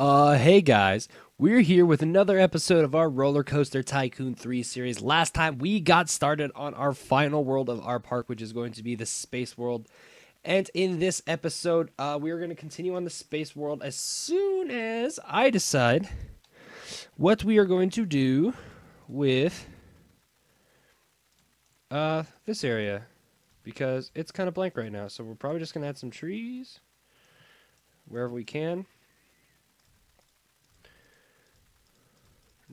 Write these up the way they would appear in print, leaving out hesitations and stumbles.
Hey guys, we're here with another episode of our Roller Coaster Tycoon 3 series. Last time we got started on our final world of our park, which is going to be the space world. And in this episode, we are going to continue on the space world as soon as I decide what we are going to do with this area. Because it's kind of blank right now, so we're probably just going to add some trees wherever we can.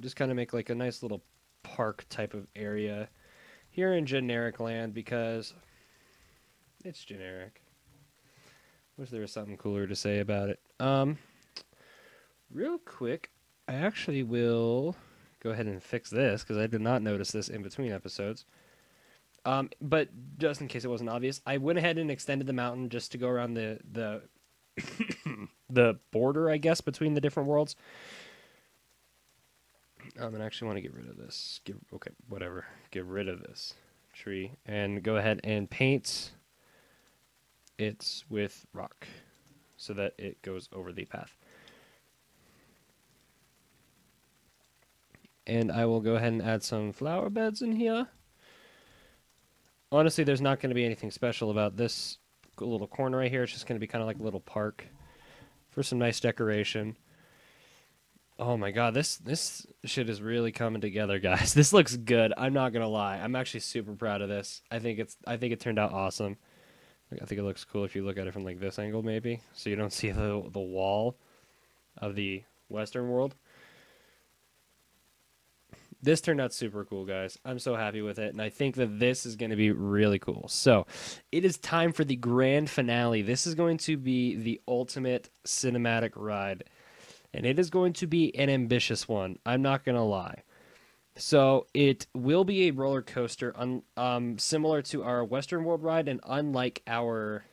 Just kind of make like a nice little park type of area here in generic land because it's generic. Wish there was something cooler to say about it. Real quick, I actually will go ahead and fix this because I did not notice this in between episodes. But just in case it wasn't obvious, I went ahead and extended the mountain just to go around the the border, I guess, between the different worlds. And I actually want to get rid of this. Okay, whatever. Get rid of this tree and go ahead and paint it with rock so that it goes over the path. And I will go ahead and add some flower beds in here. Honestly, there's not going to be anything special about this little corner right here. It's just going to be kind of like a little park for some nice decoration. Oh my god, this shit is really coming together, guys. This looks good. I'm not gonna lie. I'm actually super proud of this. I think it turned out awesome. I think it looks cool if you look at it from like this angle, maybe, so you don't see the wall of the Western world. This turned out super cool, guys. I'm so happy with it, and I think that this is going to be really cool. So, it is time for the grand finale. This is going to be the ultimate cinematic ride. And it is going to be an ambitious one. I'm not going to lie. So it will be a roller coaster similar to our Western World ride. And unlike our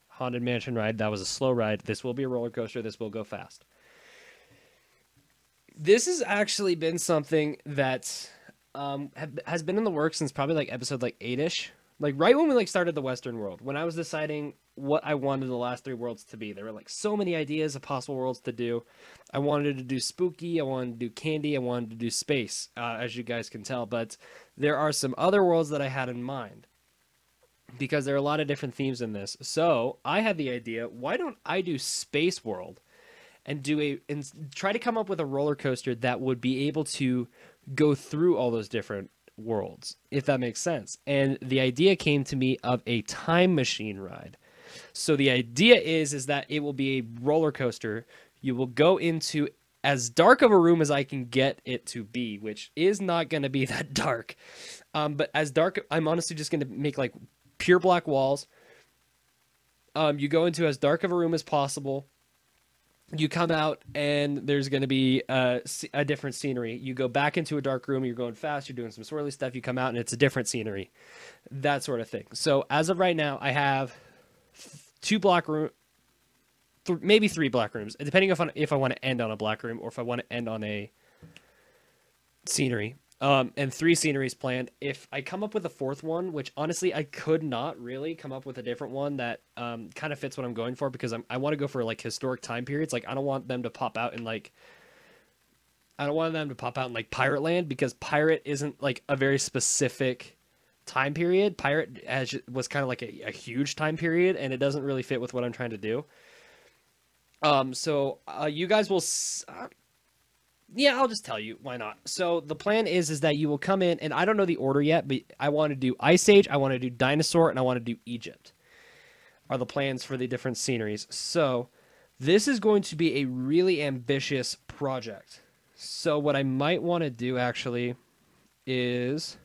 Haunted Mansion ride, that was a slow ride. This will be a roller coaster. This will go fast. This has actually been something that has been in the works since probably like episode like 8-ish. Like right when we like started the Western World. When I was deciding what I wanted the last 3 worlds to be. There were like so many ideas of possible worlds to do. I wanted to do spooky, I wanted to do candy, I wanted to do space, as you guys can tell. But there are some other worlds that I had in mind because there are a lot of different themes in this. So I had the idea, why don't I do Space World and try to come up with a roller coaster that would be able to go through all those different worlds, if that makes sense. And the idea came to me of a time machine ride. So the idea is that it will be a roller coaster. You will go into as dark of a room as I can get it to be, which is not going to be that dark. But as dark, I'm honestly just going to make like pure black walls. You go into as dark of a room as possible. You come out and there's going to be a different scenery. You go back into a dark room. You're going fast. You're doing some swirly stuff. You come out and it's a different scenery. That sort of thing. So as of right now, I have 2 black room, maybe 3 black rooms, depending on if I want to end on a black room or if I want to end on a scenery. And 3 sceneries planned. If I come up with a 4th one, which honestly I could not really come up with a different one that kind of fits what I'm going for because I want to go for like historic time periods. Like I don't want them to pop out in like Pirate Land because Pirate isn't like a very specific time period. Pirate was kind of like a huge time period, and it doesn't really fit with what I'm trying to do. So you guys will. Yeah, I'll just tell you why not. So the plan is that you will come in, and I don't know the order yet, but I want to do Ice Age, I want to do Dinosaur, and I want to do Egypt. Are the plans for the different sceneries. So this is going to be a really ambitious project. So what I might want to do actually is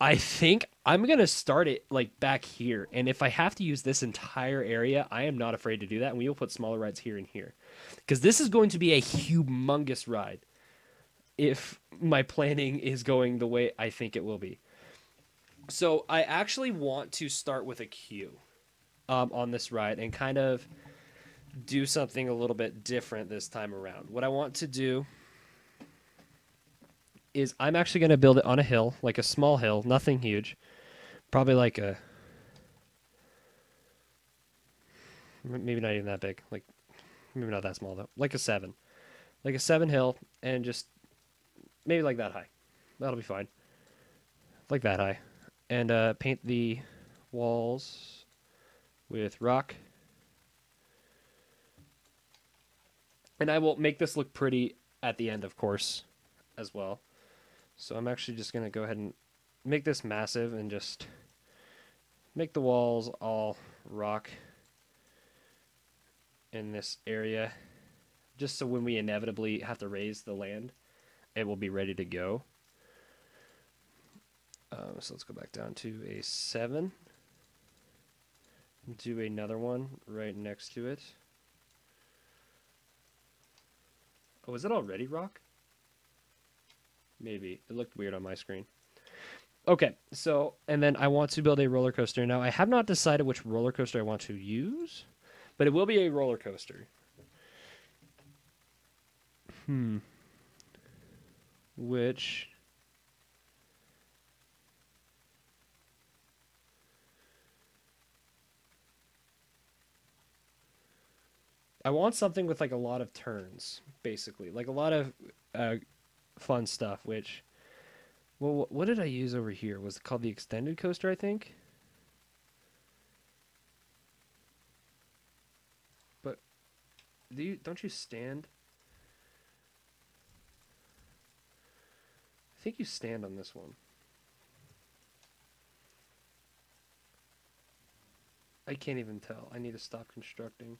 I think I'm going to start it like back here. And if I have to use this entire area, I am not afraid to do that. And we will put smaller rides here and here. Because this is going to be a humongous ride if my planning is going the way I think it will be. So I actually want to start with a queue on this ride and kind of do something a little bit different this time around. What I want to do is I'm actually going to build it on a hill, like a small hill, nothing huge. Probably like maybe not even that big, like Maybe not that small though. Like a 7. Like a 7 hill, and just maybe like that high. That'll be fine. Like that high. And paint the walls with rock. And I will make this look pretty at the end, of course, as well. So I'm actually just going to go ahead and make this massive and just make the walls all rock in this area. Just so when we inevitably have to raise the land, it will be ready to go. So let's go back down to a 7. Do another one right next to it. Oh, is it already rock? Maybe. It looked weird on my screen. Okay, so, and then I want to build a roller coaster. Now, I have not decided which roller coaster I want to use, but it will be a roller coaster. Which... I want something with like a lot of turns, basically. Like a lot of fun stuff, which... Well, what did I use over here? Was it called the extended coaster, I think? But don't you stand? I think you stand on this one. I can't even tell. I need to stop constructing.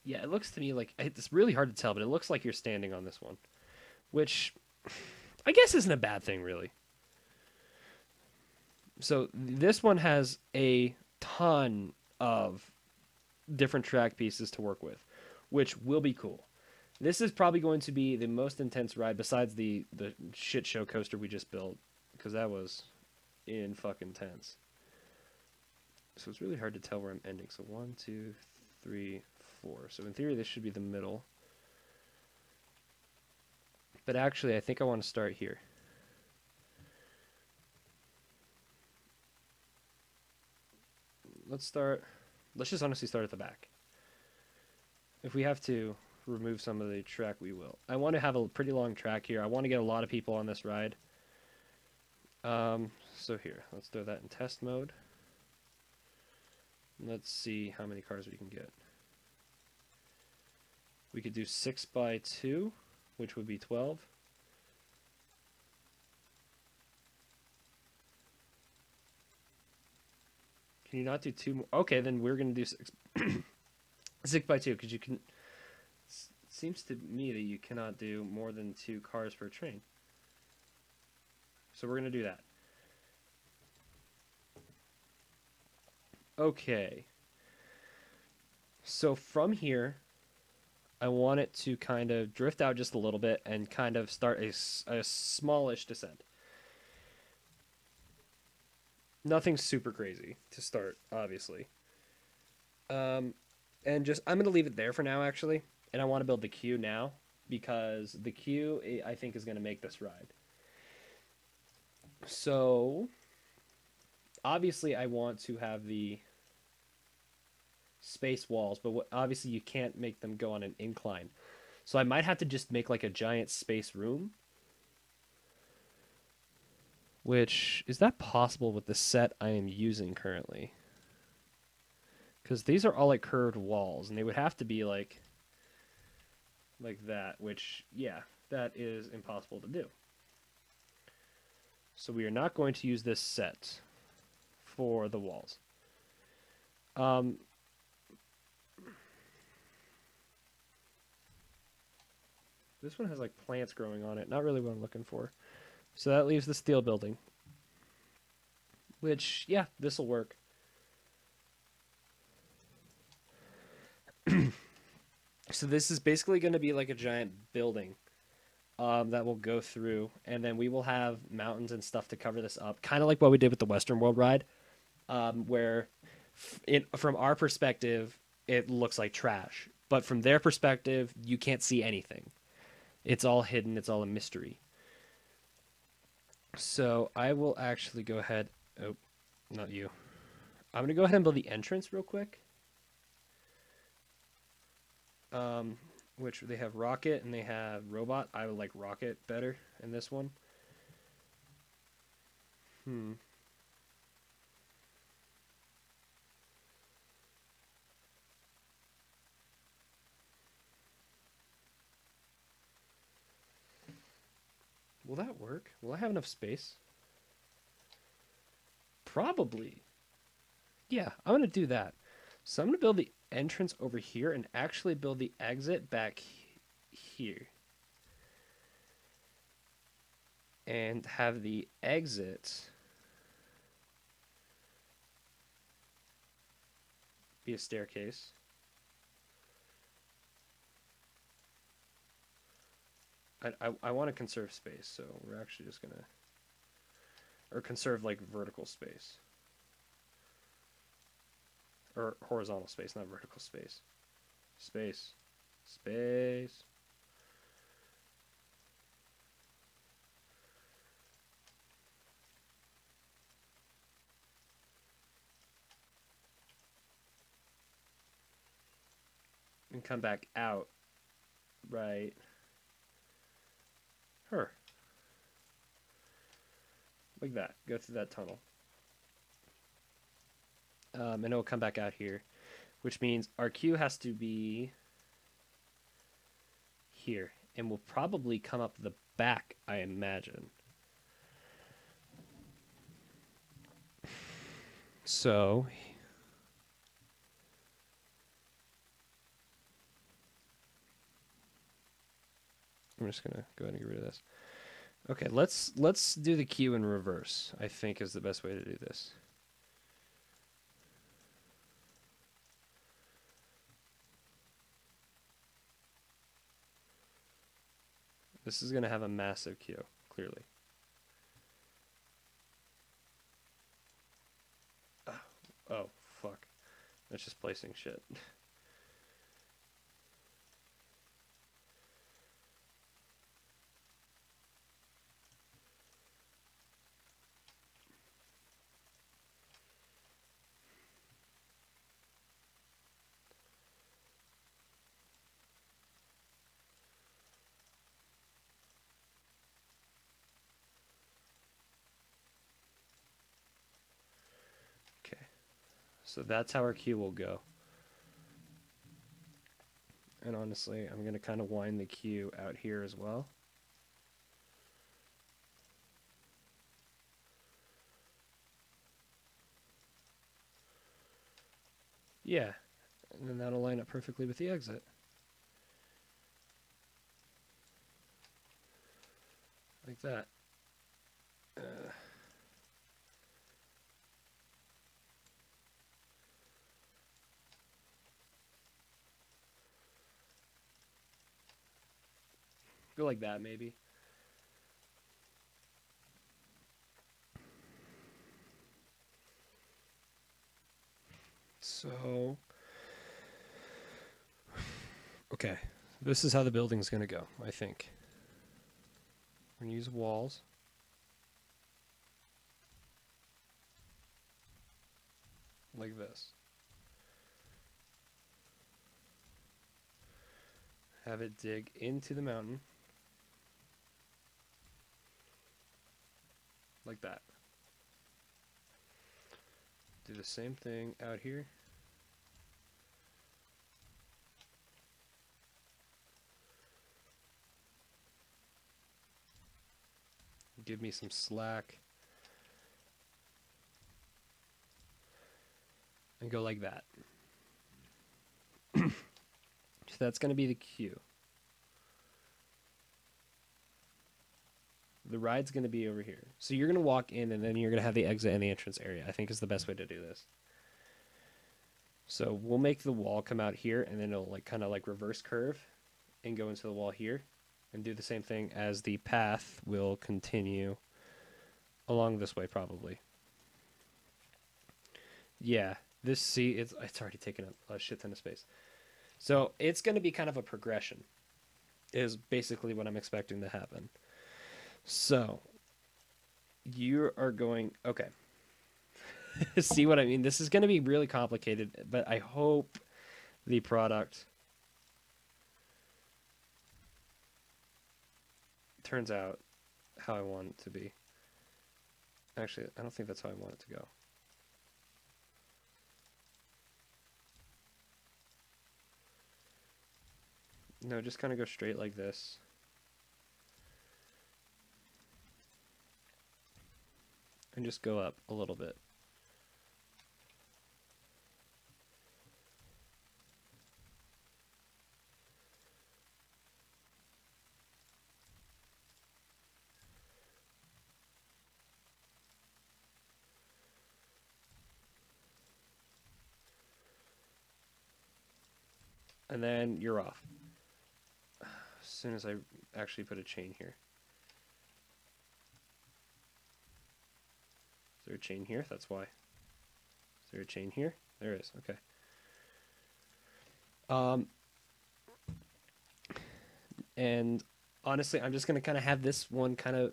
Yeah, it looks to me like it's really hard to tell, but it looks like you're standing on this one, which I guess isn't a bad thing, really. So this one has a ton of different track pieces to work with, which will be cool. This is probably going to be the most intense ride besides the shit show coaster we just built, because that was in fucking tense. So it's really hard to tell where I'm ending. So 1, 2, 3, 4. So in theory, this should be the middle. But actually, I think I want to start here. Let's just honestly start at the back. If we have to remove some of the track, we will. I want to have a pretty long track here. I want to get a lot of people on this ride. So here, let's throw that in test mode. Let's see how many cars we can get. We could do 6 by 2, which would be 12. Can you not do 2 more? Okay, then we're going to do 6. 6 by 2, because you can... It seems to me that you cannot do more than 2 cars per train. So we're going to do that. Okay. So from here, I want it to kind of drift out just a little bit and kind of start a smallish descent. Nothing super crazy to start, obviously. And just, I'm going to leave it there for now, actually. And I want to build the queue now, because the queue, I think, is going to make this ride. So, obviously, I want to have the space walls, but obviously you can't make them go on an incline. So I might have to just make like a giant space room. Which, is that possible with the set I am using currently? Because these are all like curved walls, and they would have to be like that, which, yeah, that is impossible to do. So we are not going to use this set for the walls. This one has like plants growing on it. Not really what I'm looking for. So that leaves the steel building. Which, yeah, this will work. So this is basically going to be like a giant building that will go through. And then we will have mountains and stuff to cover this up. Kind of like what we did with the Western World ride. Where from our perspective, it looks like trash. But from their perspective, you can't see anything. It's all hidden. It's all a mystery. So I will actually go ahead. Oh, not you. I'm gonna go ahead and build the entrance real quick. Which they have rocket and they have robot. I would like rocket better in this one. Hmm. Will that work? Will I have enough space? Probably. Yeah, I'm gonna do that. So I'm gonna build the entrance over here and actually build the exit back here. And have the exit be a staircase. I want to conserve space, so we're actually just gonna, or conserve like vertical space. Or horizontal space, not vertical space. Space. Space. And come back out. Right. Her. Like that. Go through that tunnel. And it'll come back out here. Which means our queue has to be here. And will probably come up the back, I imagine. So I'm just gonna go ahead and get rid of this. Okay, let's do the queue in reverse, I think is the best way to do this. This is gonna have a massive queue, clearly. Oh, fuck. That's just placing shit. Okay. So that's how our queue will go. And honestly, I'm going to kind of wind the queue out here as well. Yeah. And then that'll line up perfectly with the exit. Like that. Go like that, maybe. So, okay. This is how the building's going to go, I think. We're going to use walls. Like this. Have it dig into the mountain. Like that. Do the same thing out here. Give me some slack. And go like that. So that's going to be the queue. The ride's going to be over here. So you're going to walk in and then you're going to have the exit and the entrance area. I think is the best way to do this. So we'll make the wall come out here and then it'll like kind of like reverse curve and go into the wall here and do the same thing as the path will continue along this way probably. Yeah, this see it's already taken up a shit ton of space. So it's going to be kind of a progression is basically what I'm expecting to happen. So you are going, okay. See what I mean? This is going to be really complicated, but I hope the product turns out how I want it to be. Actually, I don't think that's how I want it to go. No, just kind of go straight like this. And just go up a little bit. And then you're off. As soon as I actually put a chain here. Is there a chain here? That's why. Is there a chain here? There is. Okay. And honestly, I'm just going to kind of have this one kind of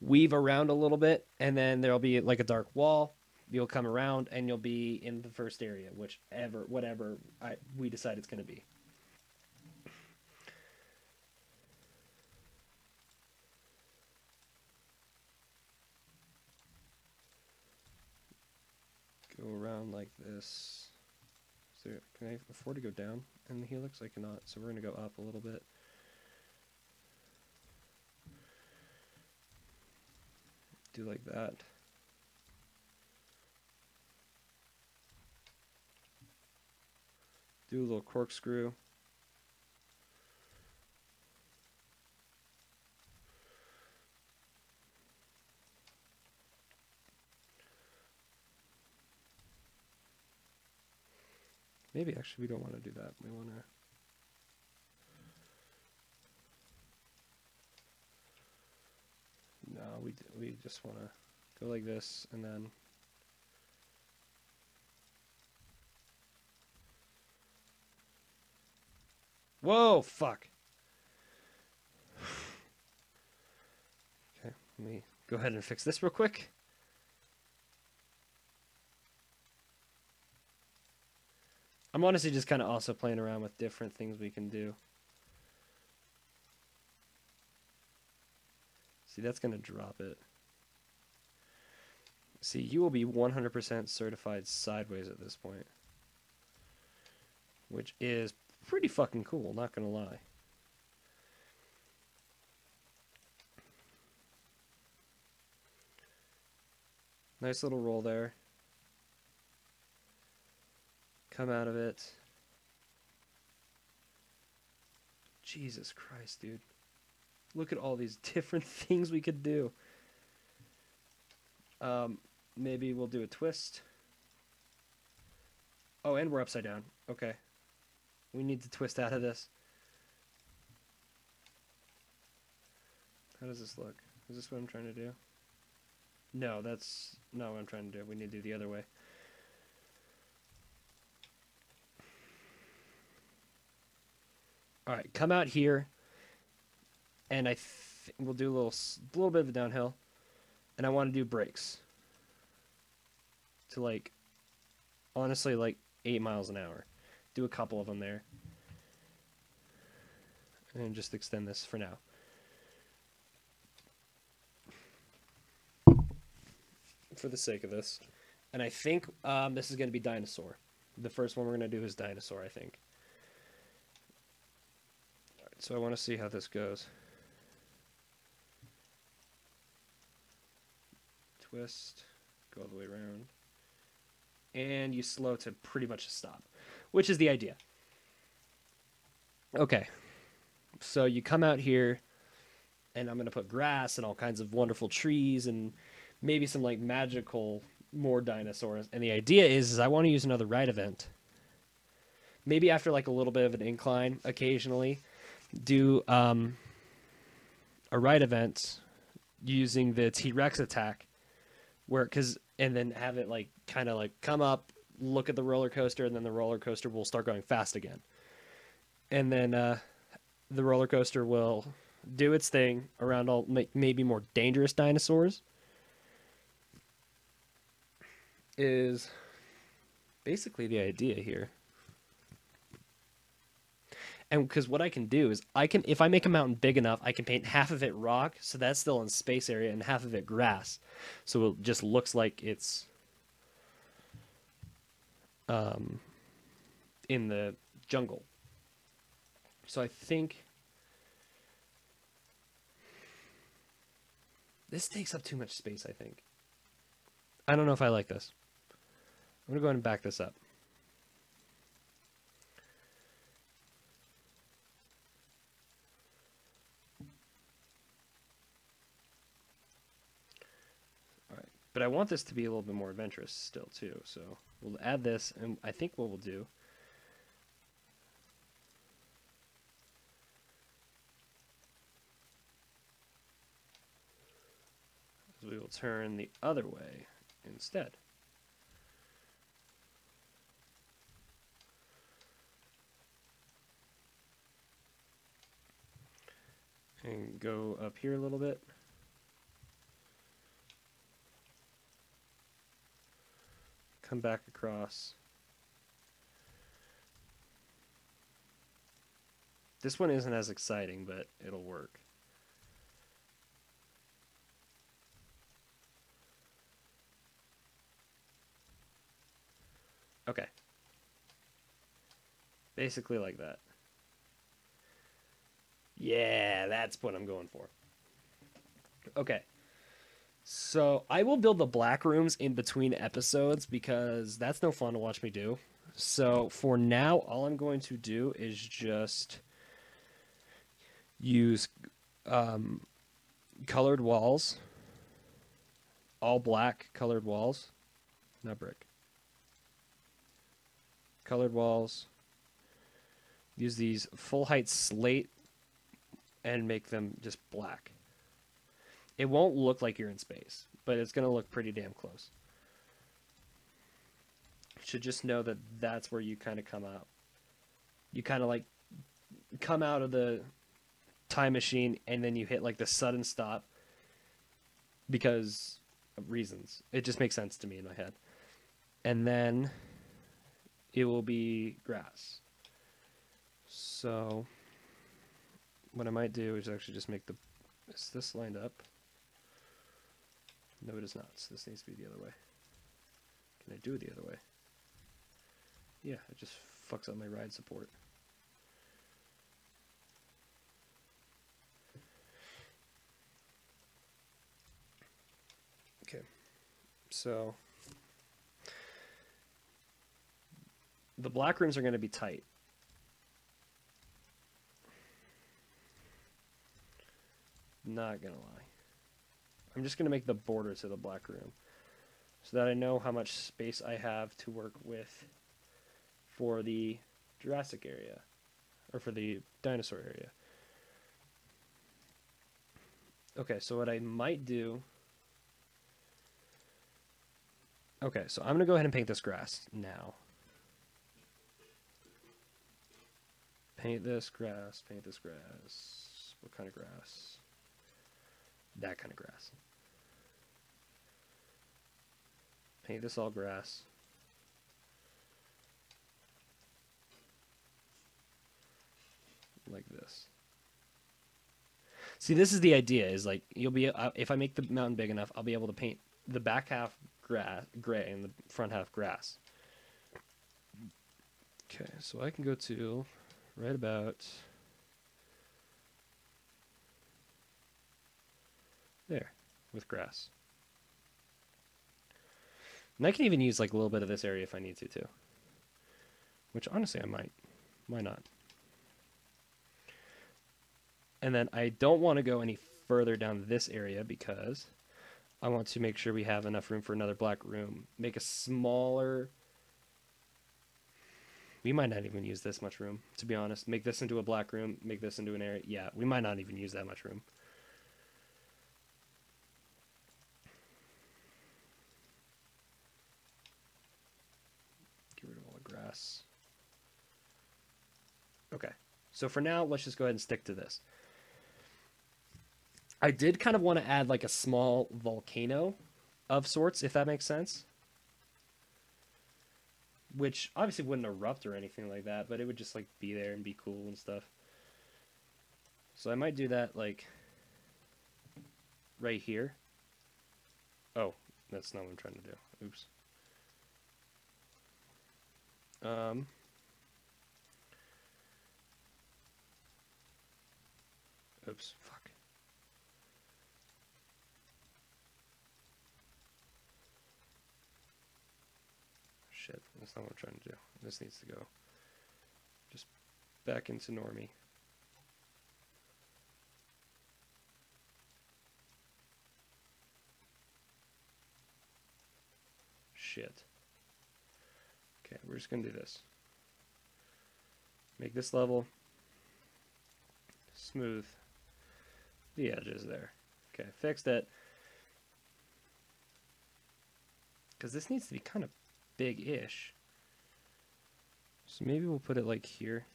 weave around a little bit, and then there'll be like a dark wall. You'll come around, and you'll be in the first area, whatever we decide it's going to be. Go around like this. Can I afford to go down in the helix? I cannot, so we're going to go up a little bit. Do like that. Do a little corkscrew. Maybe actually we don't want to do that. We want to... No, we just want to go like this, and then... Whoa, fuck. Okay, let me go ahead and fix this real quick. I'm honestly just kind of also playing around with different things we can do. See, that's going to drop it. See, you will be 100% certified sideways at this point. Which is pretty fucking cool, not going to lie. Nice little roll there. Come out of it. Jesus Christ, dude. Look at all these different things we could do. Maybe we'll do a twist. Oh, and we're upside down. Okay. We need to twist out of this. How does this look? Is this what I'm trying to do? No, that's not what I'm trying to do. We need to do the other way. All right, come out here, and we'll do a little bit of a downhill, and I want to do brakes to like, honestly, like 8 miles an hour. Do a couple of them there, and just extend this for now. For the sake of this, and I think this is going to be dinosaur. The first one we're going to do is dinosaur, I think. So I want to see how this goes. Twist, go all the way around. And you slow to pretty much a stop, which is the idea. Okay, so you come out here, and I'm going to put grass and all kinds of wonderful trees and maybe some like magical more dinosaurs. And the idea is I want to use another ride event. Maybe after like a little bit of an incline occasionally. Do a ride event using the T-Rex attack and then have it like kind of like come up, look at the roller coaster, and then the roller coaster will start going fast again. And then the roller coaster will do its thing around all maybe more dangerous dinosaurs. is basically the idea here. And because what I can do is I can, if I make a mountain big enough, I can paint half of it rock, so that's still in space area, and half of it grass. So it just looks like it's in the jungle. So I think this takes up too much space, I think. I don't know if I like this. I'm going to go ahead and back this up. All right. But I want this to be a little bit more adventurous still, too. So we'll add this, and I think what we'll do is we will turn the other way instead. And go up here a little bit. Come back across. This one isn't as exciting, but it'll work. Okay. Basically like that. Yeah, that's what I'm going for. Okay. So I will build the black rooms in between episodes because that's no fun to watch me do. So for now, all I'm going to do is just use colored walls. All black colored walls. Not brick. Colored walls. Use these full height slate and make them just black. It won't look like you're in space, but it's going to look pretty damn close. You should just know that that's where you kind of come out. You kind of like come out of the time machine and then you hit like the sudden stop because of reasons. It just makes sense to me in my head. And then it will be grass. So what I might do is actually just make the, is this lined up? No, it is not. So this needs to be the other way. Can I do it the other way? Yeah, it just fucks up my ride support. Okay, so the black rooms are going to be tight. Not gonna lie. I'm just gonna make the border to the black room so that I know how much space I have to work with for the Jurassic area or for the dinosaur area. Okay, so what I might do, okay, so I'm gonna go ahead and paint this grass now. Paint this grass, paint this grass. What kind of grass? That kind of grass. Paint this all grass. Like this. See, this is the idea, is like, you'll be, if I make the mountain big enough, I'll be able to paint the back half grass, gray, and the front half grass. Okay, so I can go to right about there with grass. And I can even use like a little bit of this area if I need to too. Which honestly I might. Why not? And then I don't want to go any further down this area because I want to make sure we have enough room for another black room. Make a smaller... We might not even use this much room, to be honest. Make this into a black room, make this into an area. Yeah, we might not even use that much room. Get rid of all the grass. Okay, so for now, let's just go ahead and stick to this. I did kind of want to add like a small volcano of sorts, if that makes sense. which obviously wouldn't erupt or anything like that, but it would just like be there and be cool and stuff. So I might do that like right here. Oh, that's not what I'm trying to do. Oops. Um, oops, fuck. Shit, that's not what I'm trying to do. This needs to go just back into normie. Shit. Okay, we're just gonna do this. Make this level. Smooth the edges there. Okay, fixed it. Because this needs to be kind of big-ish. So maybe we'll put it like here.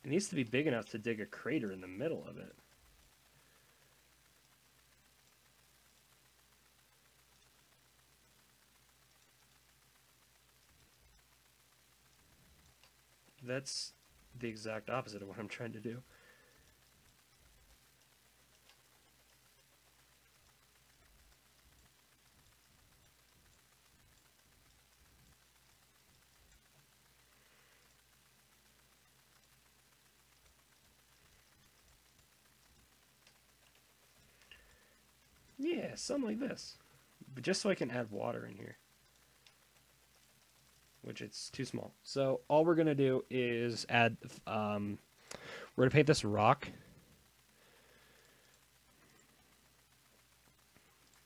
It needs to be big enough to dig a crater in the middle of it. That's the exact opposite of what I'm trying to do. Yeah, something like this. But just so I can add water in here. Which it's too small. So all we're going to do is add, we're going to paint this rock.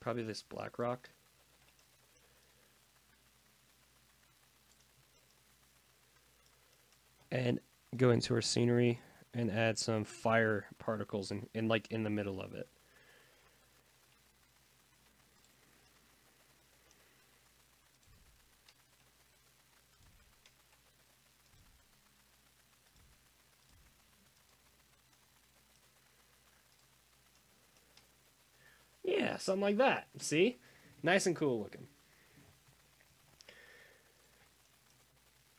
Probably this black rock. And go into our scenery and add some fire particles in like in the middle of it. Yeah, something like that. See? Nice and cool looking.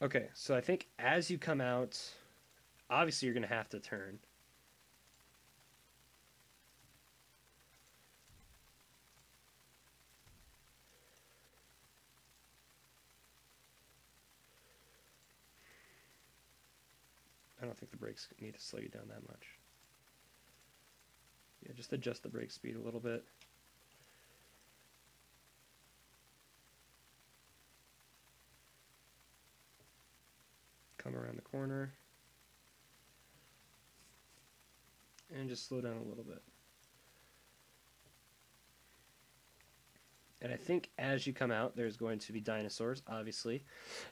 Okay, so I think as you come out, obviously you're going to have to turn. I don't think the brakes need to slow you down that much. Yeah, just adjust the brake speed a little bit. Come around the corner. And just slow down a little bit. And I think as you come out, there's going to be dinosaurs, obviously.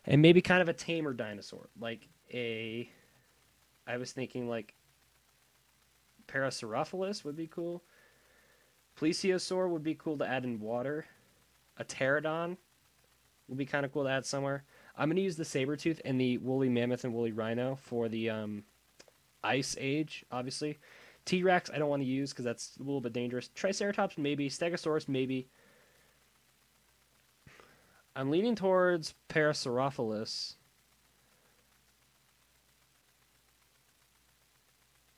And maybe kind of a tamer dinosaur. Like a... I was thinking like Parasaurolophus would be cool. Plesiosaur would be cool to add in water. A pterodon would be kind of cool to add somewhere. I'm going to use the saber-tooth and the woolly mammoth and woolly rhino for the ice age, obviously. T-Rex I don't want to use because that's a little bit dangerous. Triceratops maybe. Stegosaurus maybe. I'm leaning towards Parasaurolophus.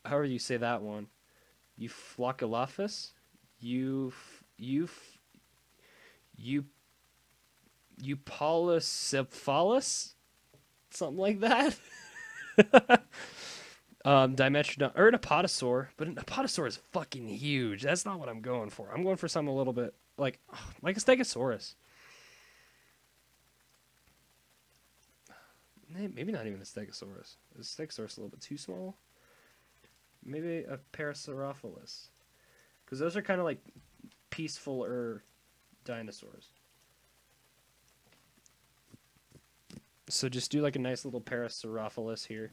However you say that one. Euphlocolophus? Eupolycephalus? Something like that? Dimetrodon, or an apatosaur, but an apatosaur is fucking huge. That's not what I'm going for. I'm going for something a little bit like a Stegosaurus. Maybe not even a Stegosaurus. Is Stegosaurus a little bit too small? Maybe a Parasaurolophus. Because those are kind of like peaceful dinosaurs. So just do like a nice little Parasaurolophus here.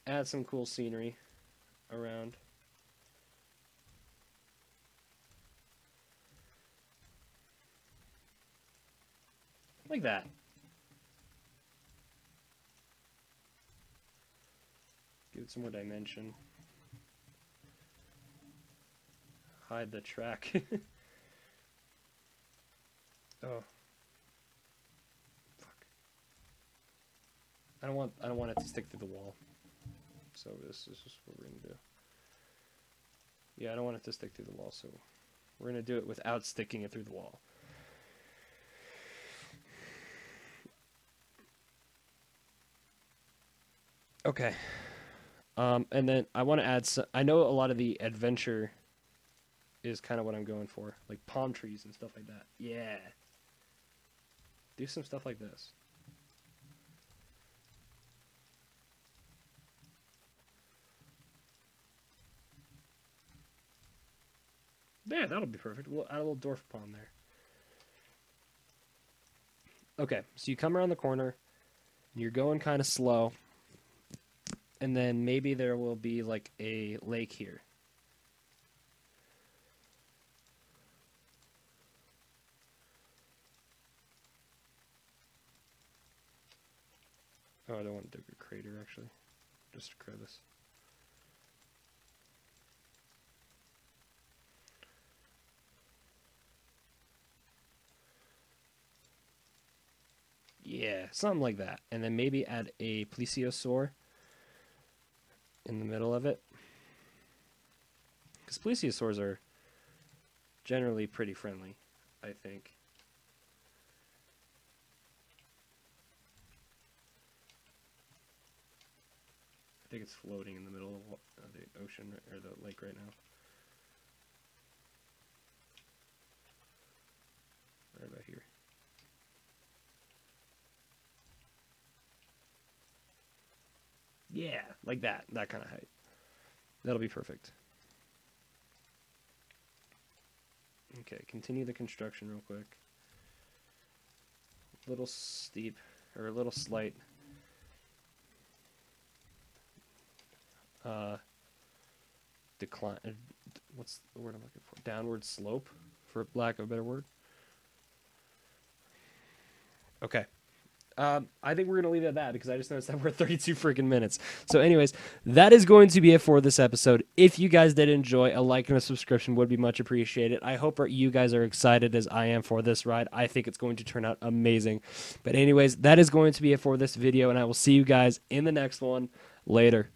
Add some cool scenery around. Like that. Give it some more dimension. Hide the track. Oh. Fuck. I don't want it to stick through the wall. So this is just what we're gonna do. Yeah, I don't want it to stick through the wall, so we're gonna do it without sticking it through the wall. Okay. And then I want to add some, I know a lot of the adventure is kind of what I'm going for, like palm trees and stuff like that. Yeah. Do some stuff like this. Yeah, that'll be perfect. We'll add a little dwarf palm there. Okay, so you come around the corner, and you're going kind of slow, and then maybe there will be like a lake here. Oh, I don't want to dig a crater, actually. Just a crevice. Yeah, something like that. And then maybe add a plesiosaur in the middle of it. Because plesiosaurs are generally pretty friendly, I think. I think it's floating in the middle of the ocean or the lake right now. Right about here. Yeah, like that kind of height. That'll be perfect. Okay, continue the construction real quick. A little steep, or a little slight. Decline. What's the word I'm looking for? Downward slope, for lack of a better word. Okay. I think we're going to leave it at that because I just noticed that we're 32 freaking minutes. So anyways, that is going to be it for this episode. If you guys did enjoy, a like and a subscription would be much appreciated. I hope you guys are excited as I am for this ride. I think it's going to turn out amazing. But anyways, that is going to be it for this video, and I will see you guys in the next one. Later.